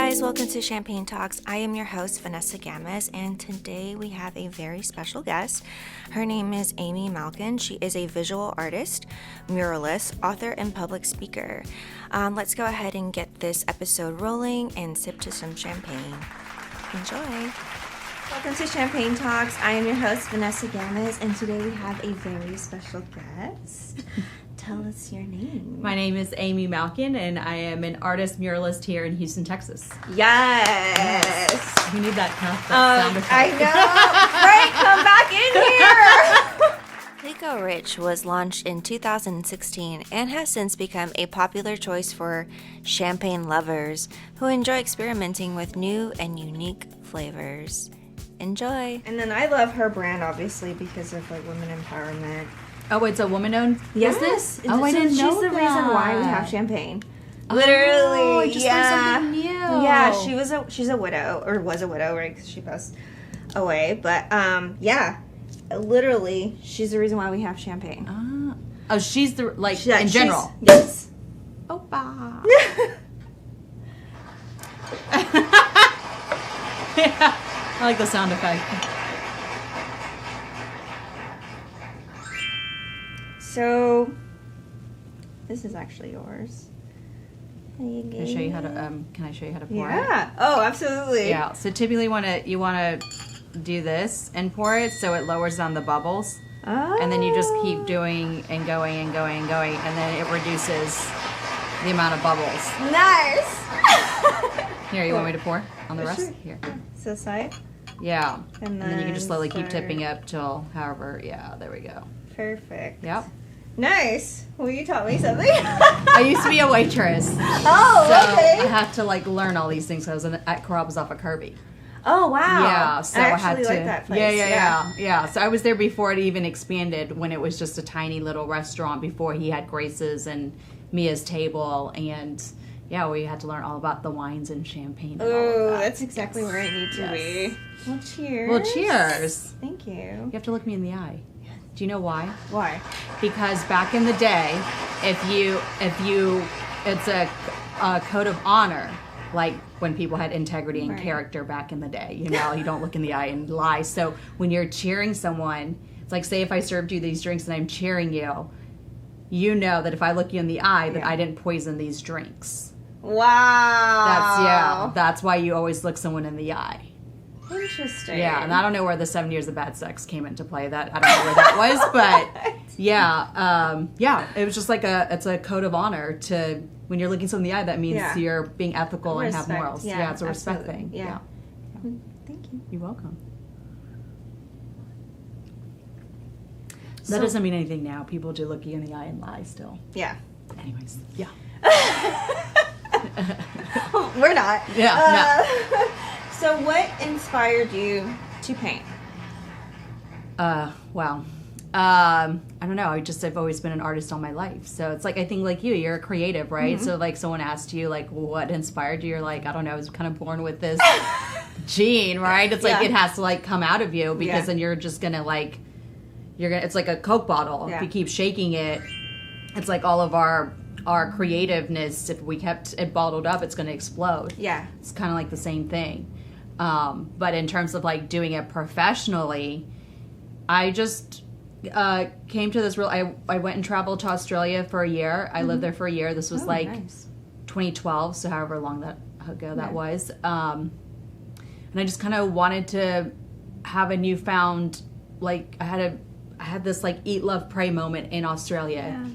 guys, welcome to Champagne Talks. I am your host, Vanessa Gamez, and today we have a very special guest. Her name is Amy Malkin. She is a visual artist, muralist, author, and public speaker. Let's go ahead and get this episode rolling and sip to some champagne. Enjoy. Welcome to Champagne Talks. I am your host, Vanessa Gamez, and today we have a very special guest. Tell us your name. My name is Amy Malkin, and I am an artist muralist here in Houston, Texas. Yes. We need that sound effect. I know. Frank, come back in here. Clicquot Rich was launched in 2016 and has since become a popular choice for champagne lovers who enjoy experimenting with new and unique flavors. Enjoy. And then I love her brand, obviously, because of like women empowerment. Oh, it's a woman-owned business? Oh, I didn't know that. She's the reason why we have champagne. Literally, oh, I just learned something new. Yeah, she's a widow, or was a widow, right? Because she passed away. But yeah, literally, she's the reason why we have champagne. Oh, she's the in general. Yes. Opa. Yeah, I like the sound effect. So, this is actually yours. Can I show you how to pour it? Yeah. Oh, absolutely. Yeah. So typically, you want to do this and pour it so it lowers down the bubbles, and then you just keep doing and going and going and going, and then it reduces the amount of bubbles. Nice. Here, you want me to pour on the rest? Sure. Here. So side. Yeah. And then you can just slowly keep start. tipping up till however. Yeah. There we go. Perfect. Yep. Nice. Well, you taught me something. I used to be a waitress. Oh, so okay. I had to learn all these things. I was at Carrabba's off of Kirby. Oh, wow. Yeah, so I had to. Like that place. Yeah. So I was there before it even expanded, when it was just a tiny little restaurant before he had Grace's and Mia's Table, and yeah, we had to learn all about the wines and champagne. Oh, that's exactly where I need to be. Well, cheers. Well, cheers. Thank you. You have to look me in the eye. Do you know why? Why? Because back in the day, it's a code of honor, like when people had integrity and character back in the day. You don't look in the eye and lie. So when you're cheering someone, it's like, say if I served you these drinks and I'm cheering you, you know that if I look you in the eye, that I didn't poison these drinks. Wow. That's why you always look someone in the eye. Interesting. Yeah, and I don't know where the 7 years of bad sex came into play. That I don't know where that was, but yeah, it was just it's a code of honor to, when you're looking someone in the eye, that means you're being ethical and have morals. Yeah, it's a respect thing. Yeah. Thank you. You're welcome. That doesn't mean anything now. People do look you in the eye and lie still. Yeah. Anyways, yeah. We're not. Yeah. No. So what inspired you to paint? Wow. I don't know. I've always been an artist all my life. So it's I think like you're a creative, right? Mm-hmm. So someone asked you what inspired you, you're like, I don't know, I was kind of born with this gene, right? It's it has to come out of you, because then you're just gonna it's like a Coke bottle. Yeah. If you keep shaking it, it's like all of our creativeness, if we kept it bottled up, it's gonna explode. Yeah. It's kind of like the same thing. But in terms of doing it professionally, I just came to this I went and traveled to Australia for a year. I lived there for a year. This was nice. 2012, so however long that ago that was. And I just kind of wanted to have a newfound, I had this eat, love, pray moment in Australia. Yeah.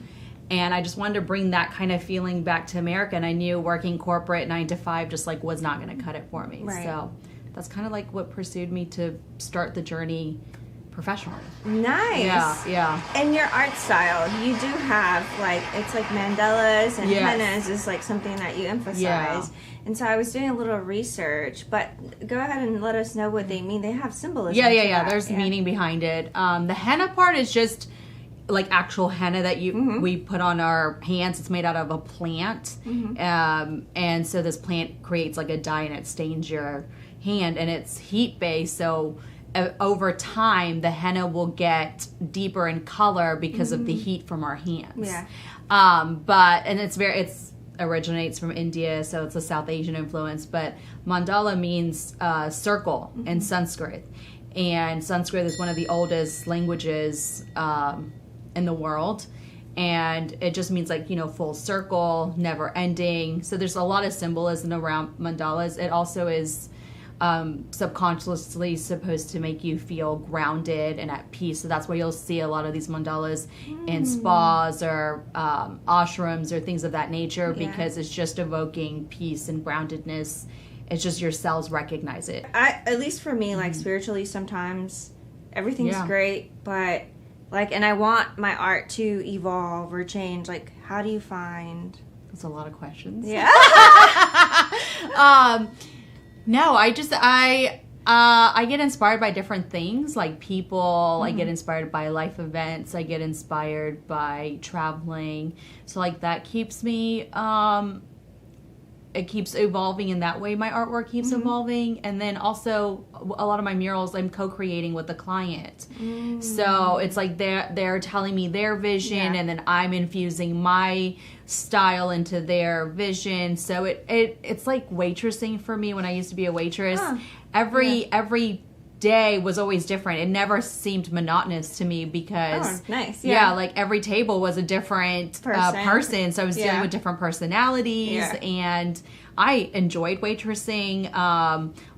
And I just wanted to bring that kind of feeling back to America. And I knew working corporate 9 to 5 just was not going to cut it for me. Right. So that's kind of what pursued me to start the journey professionally. Nice. Yeah. And your art style, you do have it's mandalas and hennas is something that you emphasize. Yeah. And so I was doing a little research, but go ahead and let us know what they mean. They have symbolism. Yeah. There's meaning behind it. The henna part is just actual henna that we put on our hands. It's made out of a plant. And so this plant creates a dye, and it stains your hand, and it's heat based, so over time the henna will get deeper in color because of the heat from our hands. Yeah. But it's originates from India, so it's a South Asian influence. But mandala means circle in Sanskrit, and Sanskrit is one of the oldest languages in the world. And it just means like, full circle, never ending. So there's a lot of symbolism around mandalas. It also is subconsciously supposed to make you feel grounded and at peace. So that's why you'll see a lot of these mandalas in spas or ashrams or things of that nature, because it's just evoking peace and groundedness. It's just your cells recognize it. At least for me, like spiritually, sometimes everything's great, but like, and I want my art to evolve or change. Like, how do you find? That's a lot of questions. Yeah. No, I get inspired by different things, like people. I get inspired by life events. I get inspired by traveling. So like that keeps me, it keeps evolving in that way. My artwork keeps evolving. And then also a lot of my murals I'm co-creating with the client. So it's like they're telling me their vision, and then I'm infusing my style into their vision. So it's like waitressing for me. When I used to be a waitress, every day was always different. It never seemed monotonous to me because nice. Like every table was a different person. So I was dealing with different personalities, and I enjoyed waitressing.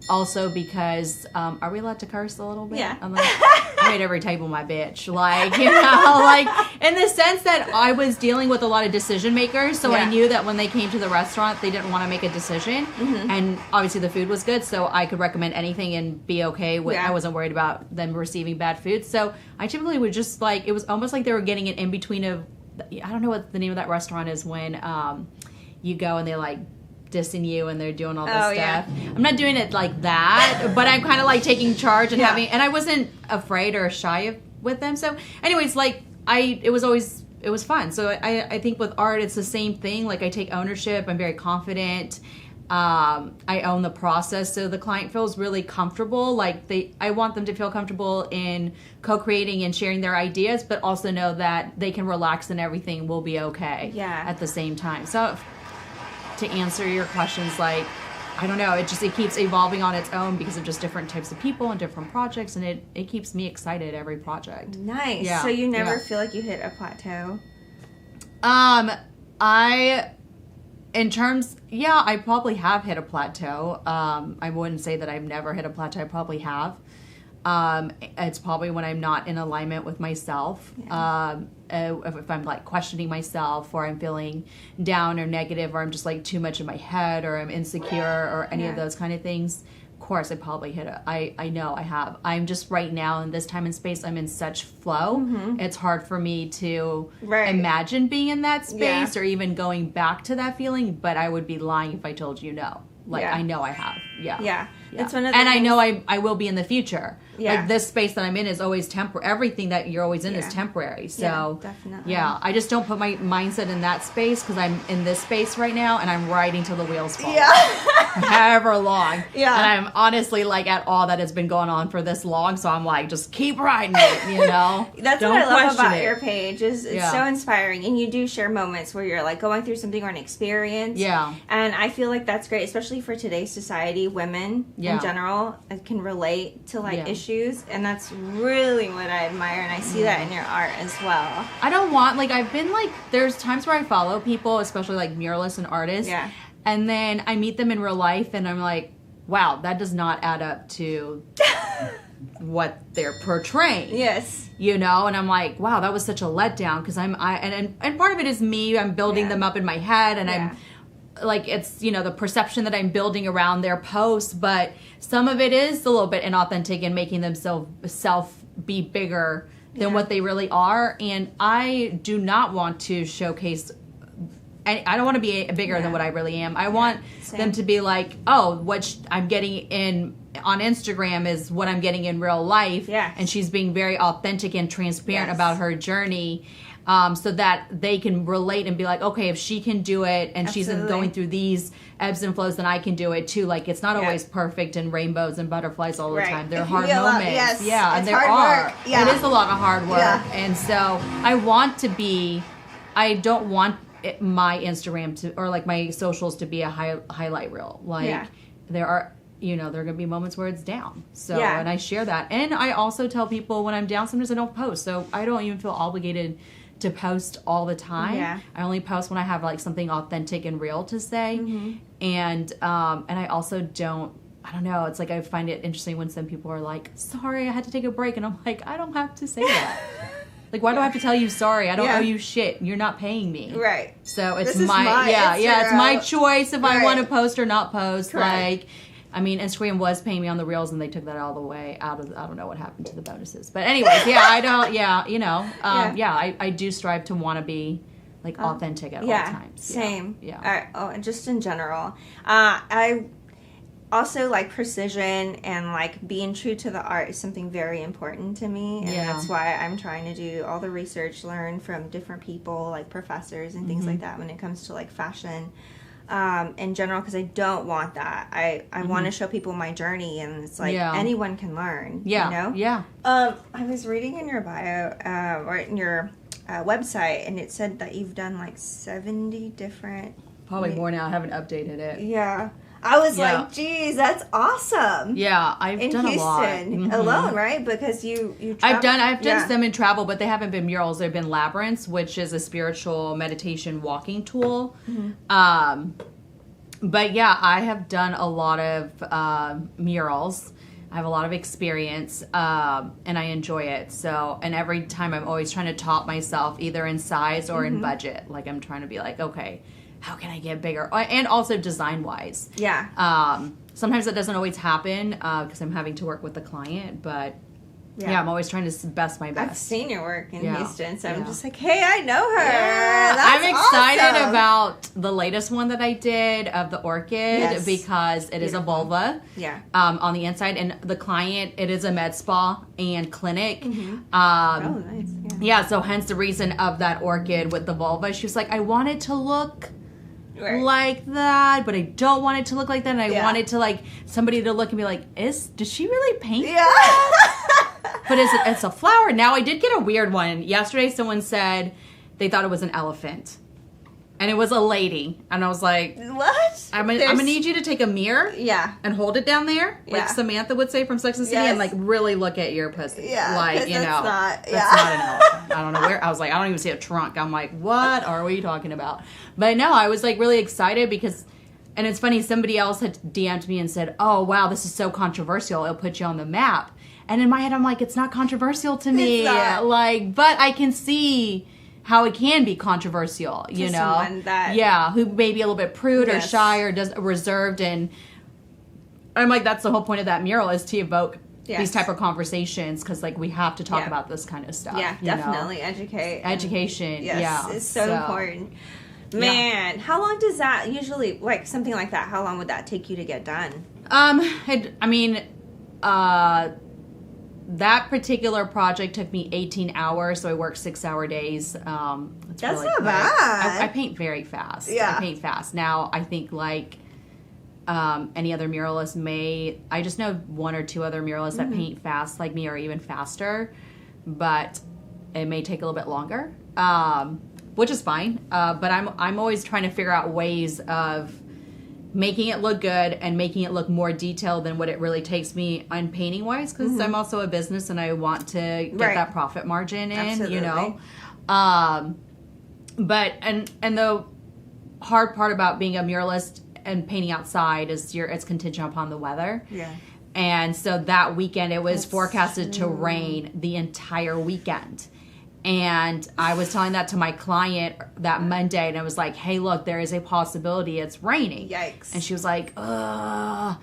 Also because are we allowed to curse a little bit? Yeah. I'm like, I made every table my bitch. Like, like in the sense that I was dealing with a lot of decision makers, so I knew that when they came to the restaurant, they didn't want to make a decision, and obviously the food was good, so I could recommend anything and be okay with. I wasn't worried about them receiving bad food, so I typically would just like, it was almost like they were getting it in between of, I don't know what the name of that restaurant is when you go and they're like dissing you and they're doing all this stuff. Yeah. I'm not doing it like that, but I'm kind of like taking charge and having, and I wasn't afraid or shy with them. So anyways, like it was fun. So I think with art, it's the same thing. Like I take ownership. I'm very confident. I own the process. So the client feels really comfortable. Like I want them to feel comfortable in co-creating and sharing their ideas, but also know that they can relax and everything will be okay at the same time. So to answer your questions, like, I don't know, it keeps evolving on its own because of just different types of people and different projects, and it keeps me excited every project. Nice. Yeah. So you never feel like you hit a plateau? I probably have hit a plateau. I wouldn't say that I've never hit a plateau. I probably have. It's probably when I'm not in alignment with myself. If I'm like questioning myself, or I'm feeling down or negative, or I'm just like too much in my head, or I'm insecure, or any of those kind of things. Of course, I probably hit it. I know I have. I'm just right now in this time and space, I'm in such flow. It's hard for me to imagine being in that space or even going back to that feeling, but I would be lying if I told you no. Like, I know I have. Yeah. It's one of the and things. I know I will be in the future. Like, this space that I'm in is always temporary. Everything that you're always in is temporary. So, definitely. I just don't put my mindset in that space because I'm in this space right now and I'm riding till the wheels fall. However long. And I'm honestly like at all that has been going on for this long. So I'm like, just keep riding it, That's what I love about your page is it's so inspiring. And you do share moments where you're like going through something or an experience. And I feel like that's great, especially for today's society. Women in general can relate to like issues. And that's really what I admire. And I see that in your art as well. I don't want, like, I've been like, there's times where I follow people, especially like muralists and artists. And then I meet them in real life and I'm like, wow, that does not add up to what they're portraying. And I'm like, wow, that was such a letdown because and part of it is me. I'm building them up in my head and I'm like, it's, the perception that I'm building around their posts, but some of it is a little bit inauthentic and making themselves be bigger than what they really are. And I do not want to showcase, I don't want to be bigger than what I really am. I want them to be like, oh, what I'm getting on Instagram is what I'm getting in real life. And she's being very authentic and transparent about her journey. So that they can relate and be like, okay, if she can do it and she's going through these ebbs and flows, then I can do it too. Like, it's not always perfect and rainbows and butterflies all the time. There are hard moments. And there are. It is a lot of hard work. And so I want to be, I don't want my Instagram to, or like my socials to be a highlight reel. Like there are, there are going to be moments where it's down. So, and I share that. And I also tell people when I'm down, sometimes I don't post. So I don't even feel obligated to post all the time. Yeah. I only post when I have like something authentic and real to say. And I also don't know. It's like I find it interesting when some people are like, sorry, I had to take a break. And I'm like, I don't have to say that. Like, why do I have to tell you sorry? I don't owe you shit. You're not paying me. Right. So it's it's my choice if I want to post or not post. Correct. Like, I mean, Instagram was paying me on the reels, and they took that all the way out of. I don't know what happened to the bonuses, but anyways, I don't. I do strive to want to be like authentic at all times. Same. Yeah. And just in general, I also like precision and like being true to the art is something very important to me, and that's why I'm trying to do all the research, learn from different people, like professors and things like that when it comes to like fashion. In general, because I don't want that. I want to show people my journey, and it's like anyone can learn. I was reading in your bio or in your website, and it said that you've done like 70 different. Probably more now. I haven't updated it. Yeah. I was like, geez, that's awesome. Yeah, I've done Houston, a lot alone, right? Because you I've done some in travel, but they haven't been murals. They've been labyrinths, which is a spiritual meditation walking tool. But yeah, I have done a lot of murals. I have a lot of experience, and I enjoy it. So, and every time I'm always trying to top myself, either in size or in budget. Like I'm trying to be like, okay, how can I get bigger? And also design-wise. Yeah. Sometimes that doesn't always happen because I'm having to work with the client, but I'm always trying to best my best. I've seen your work in Houston, so I'm just like, hey, I know her. Yeah. I'm excited about the latest one that I did of the orchid because it is a vulva on the inside, and the client, it is a med spa and clinic. Nice. Yeah, so hence the reason of that orchid with the vulva. She was like, I want it to look like that, but I don't want it to look like that, and I wanted to like somebody to look and be like, did she really paint that? But it's a flower. Now I did get a weird one. Yesterday someone said they thought it was an elephant. And it was a lady. And I was like, what? I'm gonna need you to take a mirror and hold it down there, like Samantha would say from Sex and the City, and like really look at your pussy. Yeah, like, that's not an elephant. I don't know where. I was like, I don't even see a trunk. I'm like, what are we talking about? But no, I was like really excited because, and it's funny, somebody else had DM'd me and said, oh wow, this is so controversial, it'll put you on the map. And in my head, I'm like, it's not controversial to me. Like, but I can see how it can be controversial, you know? Who may be a little bit prude or shy or reserved. And I'm like, that's the whole point of that mural, is to evoke these type of conversations, because like we have to talk about this kind of stuff. Yeah, definitely. Education. Yes, it's so important. Man, how long does that usually, like something like that, how long would that take you to get done? That particular project took me 18 hours, so I worked 6-hour days. That's really not bad. I paint very fast. Yeah. I paint fast. Now, I think like any other muralist I just know one or two other muralists that paint fast like me, or even faster, but it may take a little bit longer, which is fine. But I'm always trying to figure out ways of making it look good and making it look more detailed than what it really takes me on painting wise, because I'm also a business and I want to get that profit margin in. Absolutely. You know. But the hard part about being a muralist and painting outside is it's contingent upon the weather. Yeah. And so that weekend it was forecasted to rain the entire weekend. And I was telling that to my client that Monday, and I was like, hey, look, there is a possibility it's raining. Yikes. And she was like, ugh.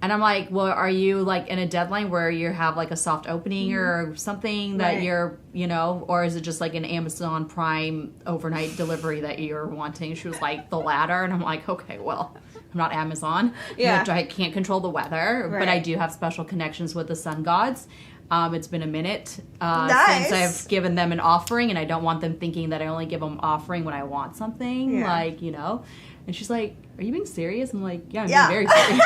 And I'm like, well, are you like in a deadline where you have like a soft opening or something that you're, or is it just like an Amazon Prime overnight delivery that you're wanting? She was like, the latter. And I'm like, okay, well, I'm not Amazon. Yeah. I can't control the weather, but I do have special connections with the sun gods. It's been a minute since I've given them an offering, and I don't want them thinking that I only give them offering when I want something, like, And she's like, are you being serious? I'm like, yeah, I'm being very serious.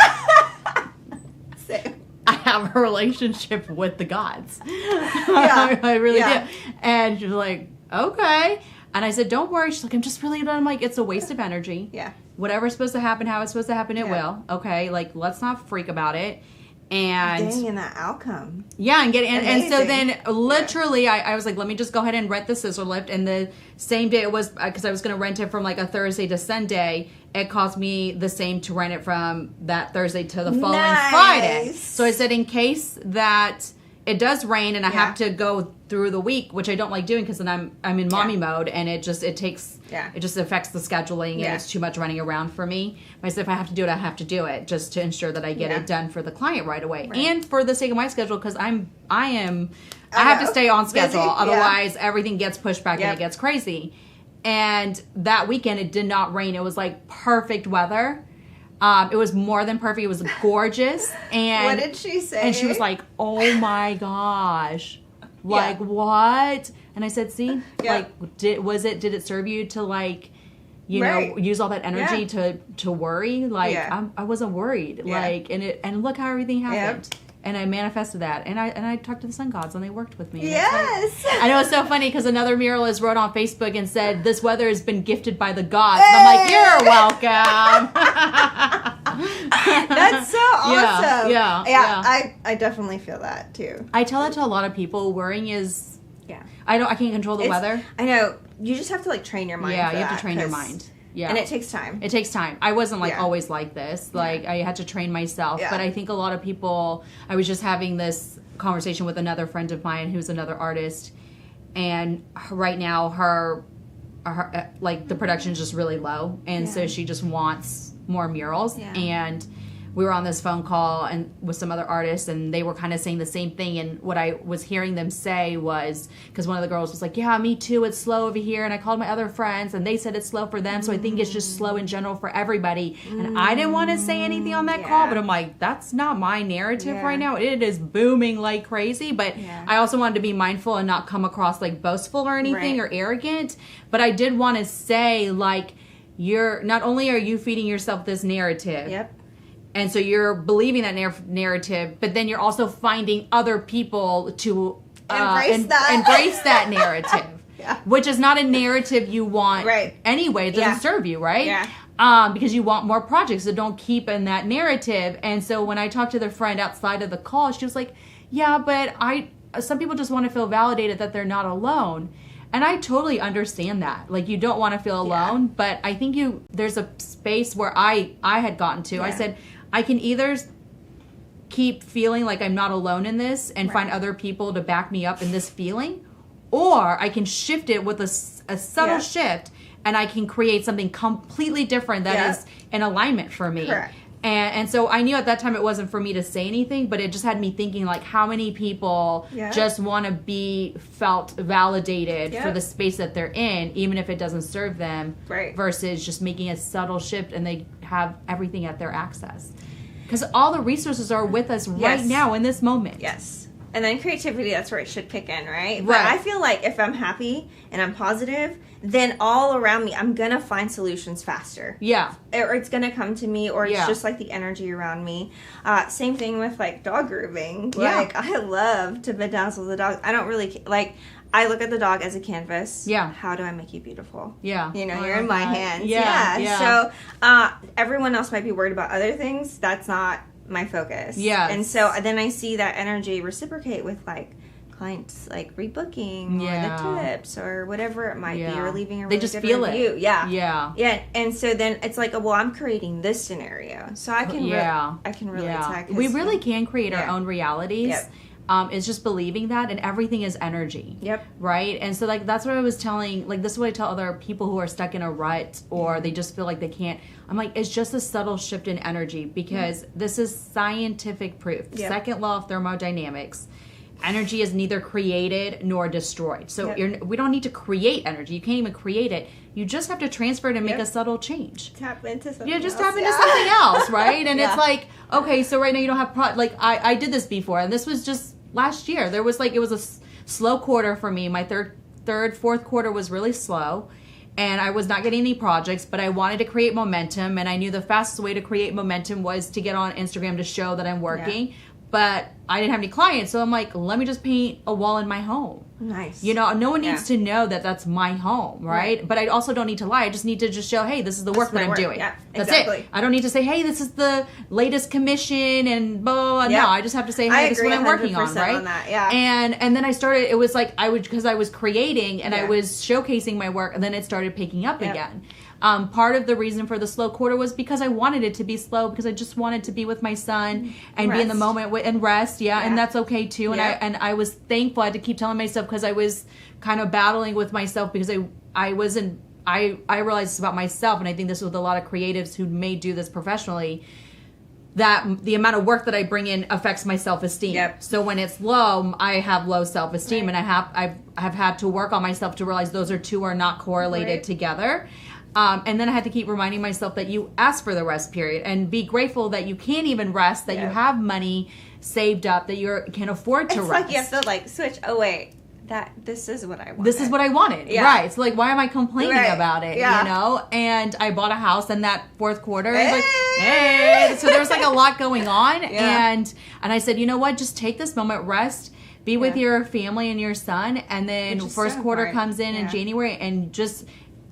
Same. I have a relationship with the gods. I really do. And she was like, okay. And I said, don't worry. She's like, I'm just really done. I'm like, it's a waste of energy. Yeah. Whatever's supposed to happen, how it's supposed to happen, it will. Okay, like, let's not freak about it. And Getting in that outcome. yeah, and so Amazing. then literally I was like, let me just go ahead and rent the scissor lift. And the same day it was, because I was going to rent it from like a Thursday to Sunday, it cost me the same to rent it from that Thursday to the following Nice. Friday. So I said, in case that it does rain and I Yeah. have to go through the week, which I don't like doing because then I'm in mommy mode, and it just affects the scheduling, and Yeah. it's too much running around for me. But I said, if I have to do it, I have to do it, just to ensure that I get Yeah. it done for the client right away, Right. and for the sake of my schedule, because I have to know. stay on Busy, schedule, yeah. otherwise everything gets pushed back and Yep. it gets crazy. And that weekend it did not rain. It was like perfect weather. It was more than perfect. It was gorgeous. And What did she say? And she was like, "Oh my gosh, like what?" And I said, "See, Yeah. like, did it serve you to like, you know, Right. use all that energy to worry? Like, Yeah. I wasn't worried. Yeah. Like, and look how everything happened." And I manifested that, and I talked to the sun gods, and they worked with me. And it's Yes. like- I know, it's so funny because another muralist wrote on Facebook and said, "This weather has been gifted by the gods." And I'm like, "You're welcome." That's so awesome. Yeah. I definitely feel that too. I tell that to a lot of people. Worrying is, Yeah. I can't control the weather. I know. You just have to like train your mind. Yeah, for you have that, to train your 'cause- mind. Yeah. And it takes time. It takes time. I wasn't like Yeah. always like this. Like I had to train myself. Yeah. But I think a lot of people, I was just having this conversation with another friend of mine who's another artist, and right now her like the production is just really low, and so Yeah. she just wants more murals. Yeah. And we were on this phone call and with some other artists, and they were kind of saying the same thing. And what I was hearing them say was, because one of the girls was like, "Yeah, me too, it's slow over here." And I called my other friends and they said it's slow for them. So I think it's just slow in general for everybody. And I didn't want to say anything on that call, but I'm like, that's not my narrative Yeah. right now. It is booming like crazy. But Yeah. I also wanted to be mindful and not come across like boastful or anything Right. or arrogant. But I did want to say, like, not only are you feeding yourself this narrative, Yep. and so you're believing that narrative, but then you're also finding other people to Embrace that. embrace that narrative, Yeah. which is not a narrative you want Right. anyway. It doesn't Yeah. serve you, right? Yeah. Because you want more projects, so don't keep in that narrative. And so when I talked to the friend outside of the call, she was like, "Yeah, but some people just want to feel validated that they're not alone." And I totally understand that. Like, you don't want to feel Yeah. alone, but I think there's a space where I had gotten to. I Yeah. said, I can either keep feeling like I'm not alone in this and find Right. other people to back me up in this feeling, or I can shift it with a subtle Yeah. shift, and I can create something completely different that Yeah. is in alignment for me. Correct. And so I knew at that time it wasn't for me to say anything, but it just had me thinking, like, how many people Yeah. just want to be felt validated for Yep. the space that they're in, even if it doesn't serve them, Right. versus just making a subtle shift and they have everything at their access. Because all the resources are with us right Yes. now in this moment. Yes. And then creativity, that's where it should kick in, right? But Right. I feel like if I'm happy and I'm positive, then all around me, I'm going to find solutions faster. Yeah. Or it's going to come to me, or it's Yeah. just like the energy around me. Same thing with like dog grooming. Yeah. Like, I love to bedazzle the dog. I don't really, like, I look at the dog as a canvas. Yeah. How do I make you beautiful? Yeah. You know, I you're in love my that. hands. Yeah, yeah. So everyone else might be worried about other things. That's not my focus. Yes. And so then I see that energy reciprocate with like clients like rebooking or Yeah. the tips or whatever it might be, Yeah. or leaving a They really just good feel it. review. Yeah. Yeah. Yeah. And so then it's like, well, I'm creating this scenario. So I can I can relate to that. 'cause We really can create our Yeah. own realities. Yep. It's just believing that, and everything is energy. Yep. Right? And so, like, that's what I was telling, like, this is what I tell other people who are stuck in a rut or they just feel like they can't. I'm like, it's just a subtle shift in energy, because this is scientific proof. Yep. Second law of thermodynamics. Energy is neither created nor destroyed. So Yep. we don't need to create energy. You can't even create it. You just have to transfer it and make Yep. a subtle change. tap into something. Yeah, just else. tap into something else, right? And Yeah. it's like, okay, so right now you don't have like I did this before, and this was just last year. There was like, it was a slow quarter for me. My fourth quarter was really slow, and I was not getting any projects, but I wanted to create momentum, and I knew the fastest way to create momentum was to get on Instagram to show that I'm working. But I didn't have any clients, so I'm like, let me just paint a wall in my home. Nice. You know, no one needs to know that that's my home, right? But I also don't need to lie. I just need to just show, hey, this is the work that I'm doing. Yeah, that's exactly. it. I don't need to say, hey, this is the latest commission and blah, blah, blah. Yeah. No, I just have to say, hey, this is what I'm working on, 100% right? on that, yeah. And then I started, it was like, because I was creating and I Yeah. was showcasing my work, and then it started picking up again. Part of the reason for the slow quarter was because I wanted it to be slow, because I just wanted to be with my son and be in the moment and rest. Yeah. And that's okay too. And I was thankful. I had to keep telling myself, because I was kind of battling with myself, because I realized this about myself. And I think this was with a lot of creatives who may do this professionally, that the amount of work that I bring in affects my self-esteem. Yep. So when it's low, I have low self-esteem, and I have had to work on myself to realize those two are not correlated together. And then I had to keep reminding myself that you ask for the rest period, and be grateful that you can't even rest, that you have money saved up, that you can afford to It's rest. like you have to like switch. Oh wait, this is what I want. This is what I wanted. Yeah. Right. So like, why am I complaining Right. about it? Yeah. You know? And I bought a house in that fourth quarter. I was like, hey. So there's like a lot going on. Yeah. And I said, you know what? Just take this moment, rest, be with your family and your son. And then Which is first so quarter important. comes in Yeah. January, and just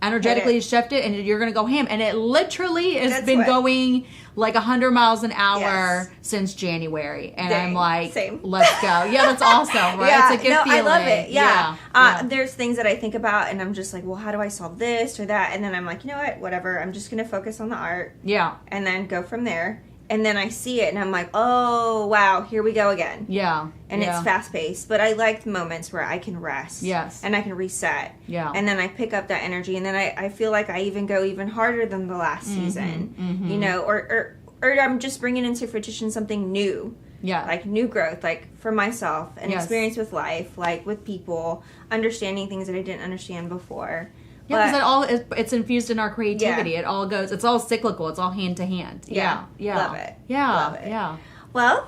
energetically shift it, and you're going to go ham. And it literally has That's been what- going like 100 miles an hour Yes. since January. And Dang. I'm like, Same. let's go. Yeah, that's awesome, right? Yeah, It's a good no, feeling. I love it. Yeah. Yeah. There's things that I think about, and I'm just like, well, how do I solve this or that? And then I'm like, you know what? Whatever. I'm just going to focus on the art Yeah. and then go from there. And then I see it, and I'm like, oh, wow, here we go again. Yeah. And yeah. it's fast paced, but I like the moments where I can rest. Yes. And I can reset. Yeah. And then I pick up that energy, and then I feel like I even go even harder than the last season, you know, or I'm just bringing into fruition something new. Yeah. Like new growth, like for myself, and Yes. experience with life, like with people, understanding things that I didn't understand before. Yeah, because But- it all it's infused in our creativity. It all goes. It's all cyclical. It's all hand to hand. Yeah. Yeah. Love it. Yeah. Love it. Yeah. Well,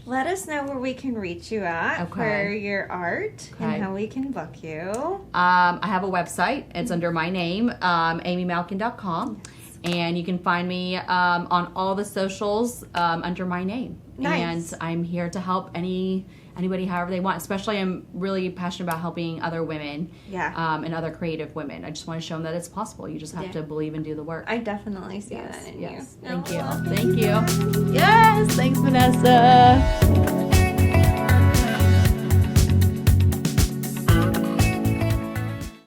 let us know where we can reach you at Okay. for your art Okay. and how we can book you. I have a website. It's under my name, amymalkin.com. And you can find me on all the socials under my name. Nice. And I'm here to help anybody however they want. Especially, I'm really passionate about helping other women and other creative women. I just want to show them that it's possible. You just have to believe and do the work. I definitely see that in Yes. you. Thank you. Oh, Thank you. Yes. Thanks, Vanessa.